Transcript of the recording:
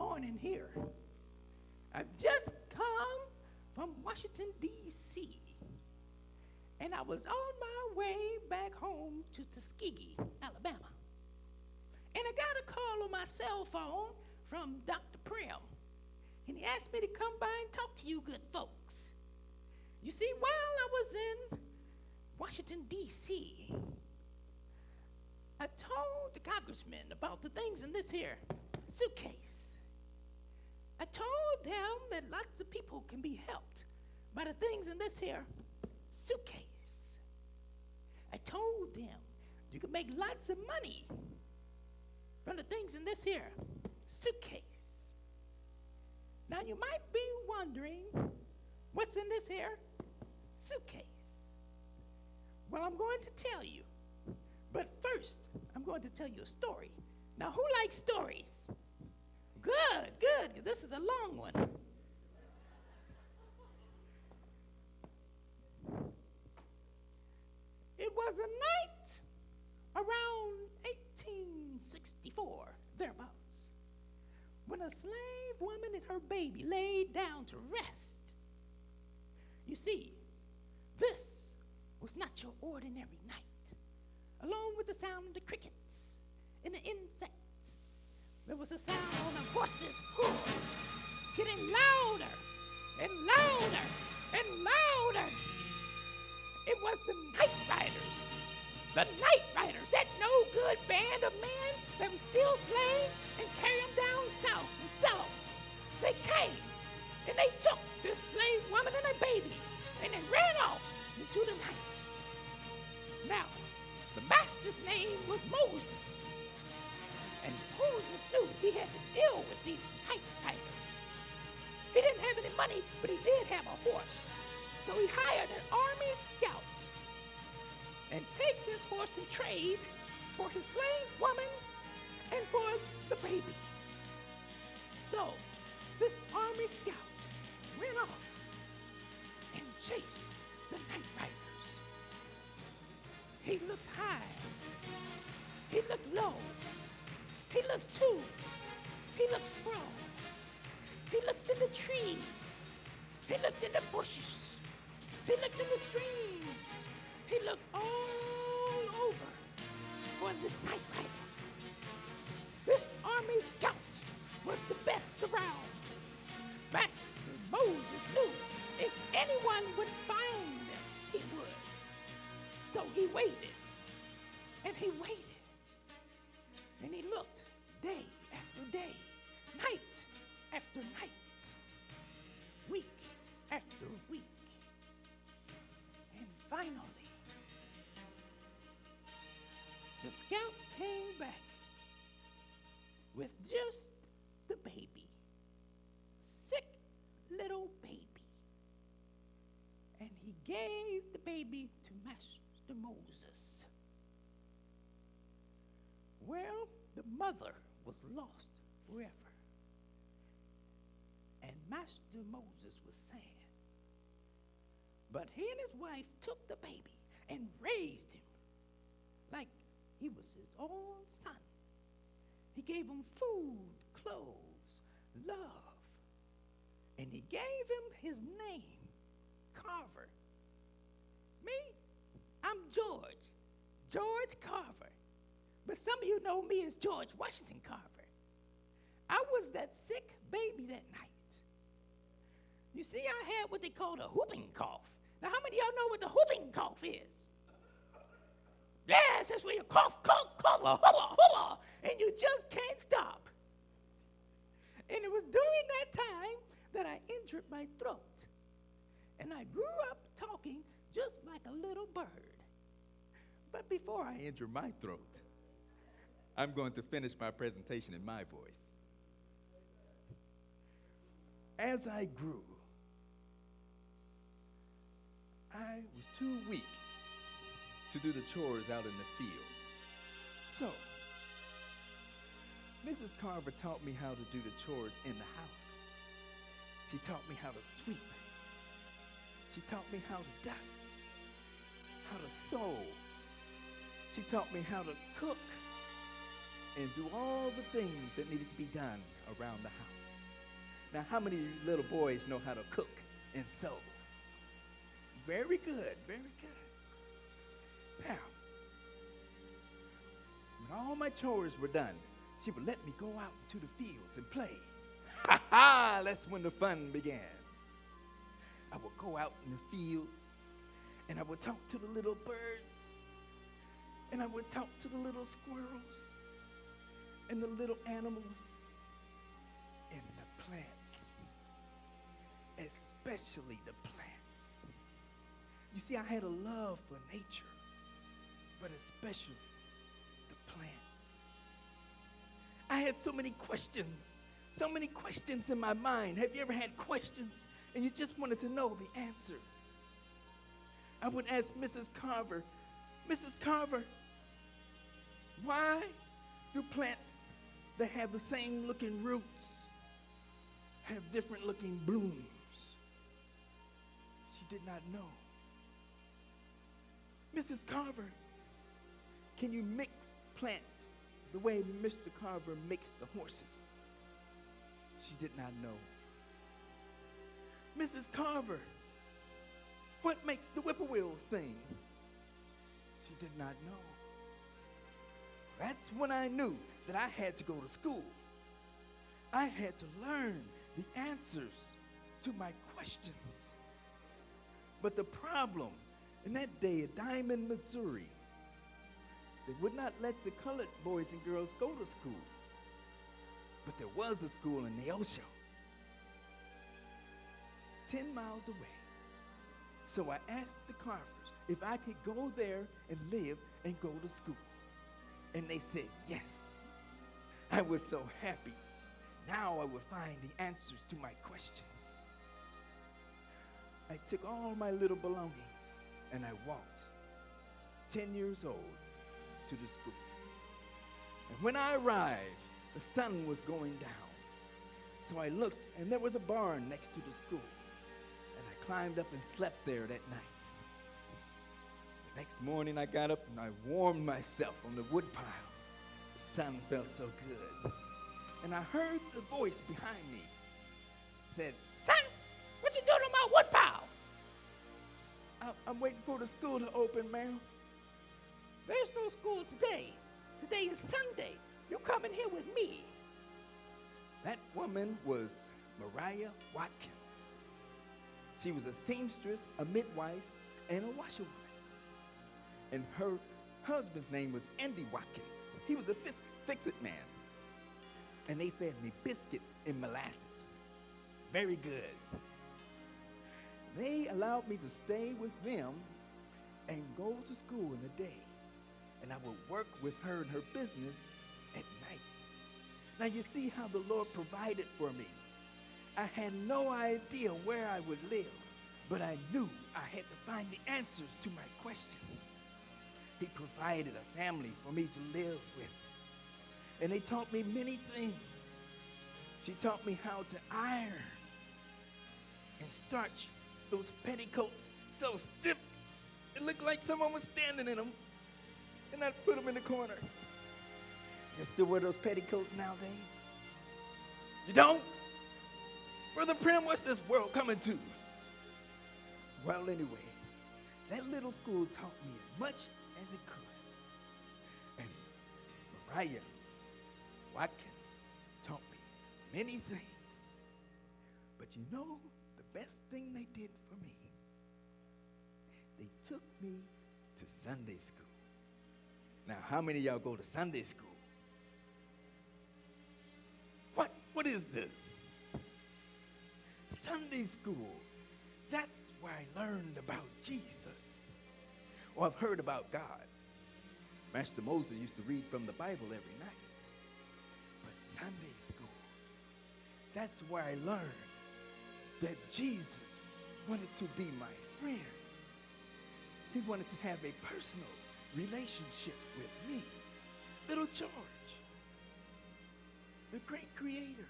morning here. I've just come from Washington, D.C., and I was on my way back home to Tuskegee, Alabama. And I got a call on my cell phone from Dr. Prim, and he asked me to come by and talk to you good folks. You see, while I was in Washington, D.C., I told the congressman about the things in this here suitcase. I told them that lots of people can be helped by the things in this here suitcase. I told them you can make lots of money from the things in this here suitcase. Now you might be wondering what's in this here suitcase. Well, I'm going to tell you. But first, I'm going to tell you a story. Now, who likes stories? Good, good. This is a long one. It was a night around 1864, thereabouts, when a slave woman and her baby laid down to rest. You see, this was not your ordinary night. Along with the sound of the crickets and the insects, there was a sound of horses' hooves getting louder and louder and louder. It was the night riders. The night riders, that no good band of men that would steal slaves and carry them down south and sell them. They came and they took this slave woman and her baby and they ran off into the night. Now, the master's name was Moses. And Moses knew he had to deal with these night riders. He didn't have any money, but he did have a horse. So he hired an army scout and take this horse in trade for his slave woman and for the baby. So this army scout went off and chased the night riders. He looked high. He looked low. He looked to. He looked fro. He looked in the trees. He looked in the bushes. He looked in the streams. He looked all over for this night riders. This army scout was the best around. Master Moses knew if anyone would find them, he would. So he waited, and he waited, and he looked day after day, night after night, week after week. And finally, the scout came back with just the baby, sick little baby. And he gave the baby to Master Moses. Well, the mother was lost forever. And Master Moses was sad. But he and his wife took the baby and raised him like he was his own son. He gave him food, clothes, love. And he gave him his name, Carver. Me? I'm George Carver. But some of you know me as George Washington Carver. I was that sick baby that night. You see, I had what they called a whooping cough. Now, how many of y'all know what the whooping cough is? Yes, that's where you cough, cough, cough, holla, holla, and you just can't stop. And it was during that time that I injured my throat. And I grew up talking just like a little bird. But before I injure my throat, I'm going to finish my presentation in my voice. As I grew, I was too weak to do the chores out in the field. So, Mrs. Carver taught me how to do the chores in the house. She taught me how to sweep. She taught me how to dust, how to sew. She taught me how to cook and do all the things that needed to be done around the house. Now, how many little boys know how to cook and sew? Very good, very good. Now, when all my chores were done, she would let me go out into the fields and play. Ha ha! That's when the fun began. I would go out in the fields, and I would talk to the little birds, and I would talk to the little squirrels, and the little animals, and the plants, especially the plants. You see, I had a love for nature, but especially the plants. I had so many questions in my mind. Have you ever had questions and you just wanted to know the answer? I would ask Mrs. Carver, Mrs. Carver, why do plants that have the same looking roots have different looking blooms? She did not know. Mrs. Carver, can you mix plants the way Mr. Carver mixed the horses? She did not know. Mrs. Carver, what makes the whippoorwill sing? She did not know. That's when I knew that I had to go to school. I had to learn the answers to my questions. But the problem in that day at Diamond, Missouri, they would not let the colored boys and girls go to school. But there was a school in Neosho, 10 miles away. So I asked the Carvers if I could go there and live and go to school. And they said yes. I was so happy. Now I would find the answers to my questions. I took all my little belongings and I walked, 10 years old, to the school. And when I arrived, the sun was going down. So I looked, and there was a barn next to the school. And I climbed up and slept there that night. The next morning, I got up and I warmed myself on the wood pile. The sun felt so good. And I heard the voice behind me. It said, "Son, what you doing on my wood pile?" I'm waiting for the school to open, ma'am. There's no school today. Today is Sunday. You come in here with me. That woman was Mariah Watkins. She was a seamstress, a midwife, and a washerwoman. And her husband's name was Andy Watkins. He was a fix-it man. And they fed me biscuits and molasses. Very good. They allowed me to stay with them and go to school in the day. And I would work with her in her business at night. Now you see how the Lord provided for me. I had no idea where I would live, but I knew I had to find the answers to my questions. He provided a family for me to live with. And they taught me many things. She taught me how to iron and starch those petticoats so stiff it looked like someone was standing in them. And I'd put them in the corner. You still wear those petticoats nowadays? You don't? Brother Prim, what's this world coming to? Well, anyway, that little school taught me as much as it could. And Mariah Watkins taught me many things. But you know, the best thing they did for me, they took me to Sunday school. Now, how many of y'all go to Sunday school? What is this? Sunday school. That's where I learned about Jesus. Or I've heard about God. Master Moses used to read from the Bible every night. But Sunday school, that's where I learned that Jesus wanted to be my friend. He wanted to have a personal relationship with me, little George, the great creator.